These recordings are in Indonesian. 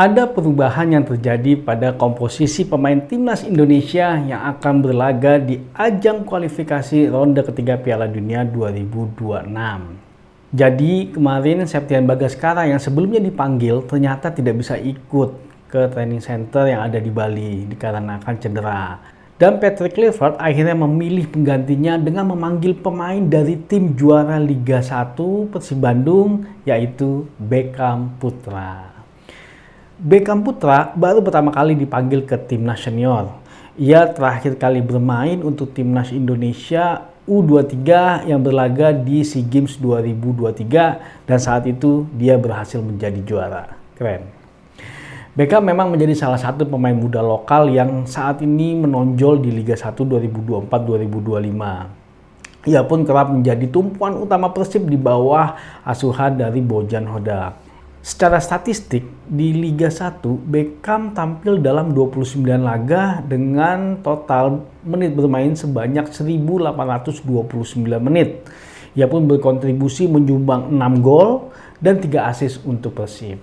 Ada perubahan yang terjadi pada komposisi pemain timnas Indonesia yang akan berlaga di ajang kualifikasi ronde ketiga Piala Dunia 2026. Jadi kemarin Septian Bagaskara yang sebelumnya dipanggil ternyata tidak bisa ikut ke training center yang ada di Bali dikarenakan cedera. Dan Patrick Kluivert akhirnya memilih penggantinya dengan memanggil pemain dari tim juara Liga 1 Persib Bandung, yaitu Beckham Putra. Beckham Putra baru pertama kali dipanggil ke timnas senior. Ia terakhir kali bermain untuk timnas Indonesia U23 yang berlaga di SEA Games 2023 dan saat itu dia berhasil menjadi juara. Keren. Beckham memang menjadi salah satu pemain muda lokal yang saat ini menonjol di Liga 1 2024-2025. Ia pun kerap menjadi tumpuan utama Persib di bawah asuhan dari Bojan Hodak. Secara statistik, di Liga 1, Beckham tampil dalam 29 laga dengan total menit bermain sebanyak 1.829 menit. Ia pun berkontribusi menyumbang 6 gol dan 3 assist untuk Persib.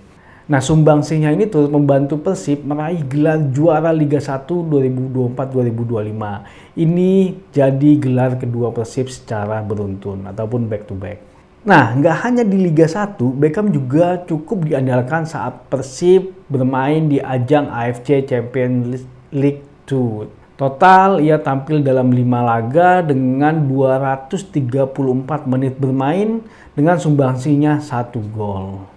Nah, sumbangsinya ini turut membantu Persib meraih gelar juara Liga 1 2024-2025. Ini jadi gelar kedua Persib secara beruntun ataupun back to back. Nah, nggak hanya di Liga 1, Beckham juga cukup diandalkan saat Persib bermain di ajang AFC Champions League 2. Total, ia tampil dalam 5 laga dengan 234 menit bermain dengan sumbangsinya 1 gol.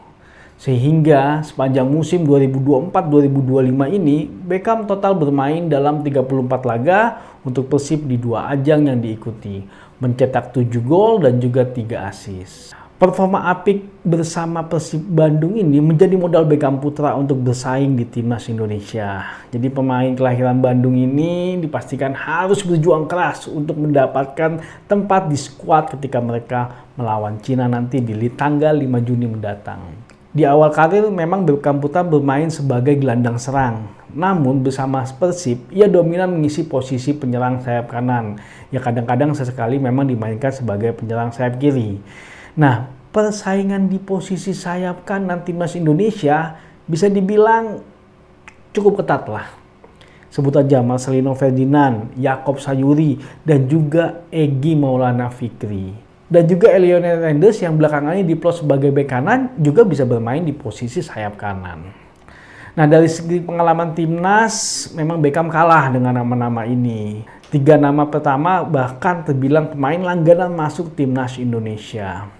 Sehingga sepanjang musim 2024-2025 ini, Beckham total bermain dalam 34 laga untuk Persib di 2 ajang yang diikuti, mencetak 7 gol dan juga 3 assist. Performa apik bersama Persib Bandung ini menjadi modal Beckham Putra untuk bersaing di timnas Indonesia. Jadi pemain kelahiran Bandung ini dipastikan harus berjuang keras untuk mendapatkan tempat di skuad ketika mereka melawan Cina nanti di tanggal 5 Juni mendatang. Di awal karir memang Beckham Putra bermain sebagai gelandang serang. Namun bersama Persib, ia dominan mengisi posisi penyerang sayap kanan. Ya kadang-kadang sesekali memang dimainkan sebagai penyerang sayap kiri. Nah, persaingan di posisi sayap kanan timnas Indonesia bisa dibilang cukup ketat lah. Sebut aja Marcelino Ferdinand, Yaakob Sayuri, dan juga Egy Maulana Fikri. Dan juga Lionel Renders yang belakangan ini diplot sebagai bek kanan juga bisa bermain di posisi sayap kanan. Nah, dari segi pengalaman timnas, memang Beckham kalah dengan nama-nama ini. 3 nama pertama bahkan terbilang pemain langganan masuk timnas Indonesia.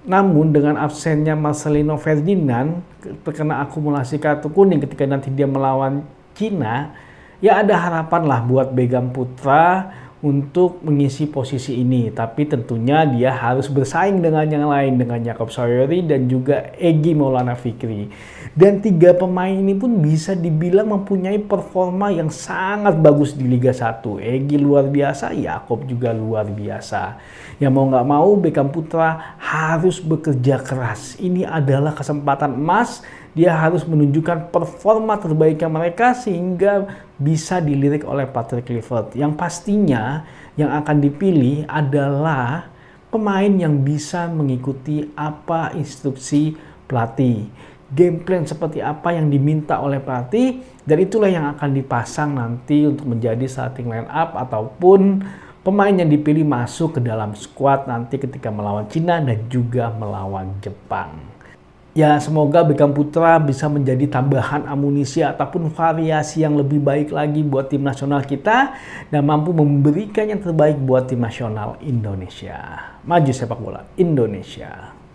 Namun dengan absennya Marcelino Ferdinand terkena akumulasi kartu kuning ketika nanti dia melawan Cina, ya ada harapan lah buat Beckham Putra untuk mengisi posisi ini, tapi tentunya dia harus bersaing dengan yang lain, dengan Yaakob Sayuri dan juga Egy Maulana Fikri. Dan 3 pemain ini pun bisa dibilang mempunyai performa yang sangat bagus di Liga 1. Egy luar biasa, Yaakob juga luar biasa. Ya mau nggak mau Beckham Putra harus bekerja keras. Ini adalah kesempatan emas. Dia harus menunjukkan performa terbaiknya mereka sehingga bisa dilirik oleh Patrick Kluivert. Yang pastinya yang akan dipilih adalah pemain yang bisa mengikuti apa instruksi pelatih. Game plan seperti apa yang diminta oleh pelatih, dan itulah yang akan dipasang nanti untuk menjadi starting line up ataupun pemain yang dipilih masuk ke dalam skuad nanti ketika melawan Cina dan juga melawan Jepang. Ya, semoga Beckham Putra bisa menjadi tambahan amunisi ataupun variasi yang lebih baik lagi buat tim nasional kita dan mampu memberikan yang terbaik buat tim nasional Indonesia. Maju sepak bola Indonesia.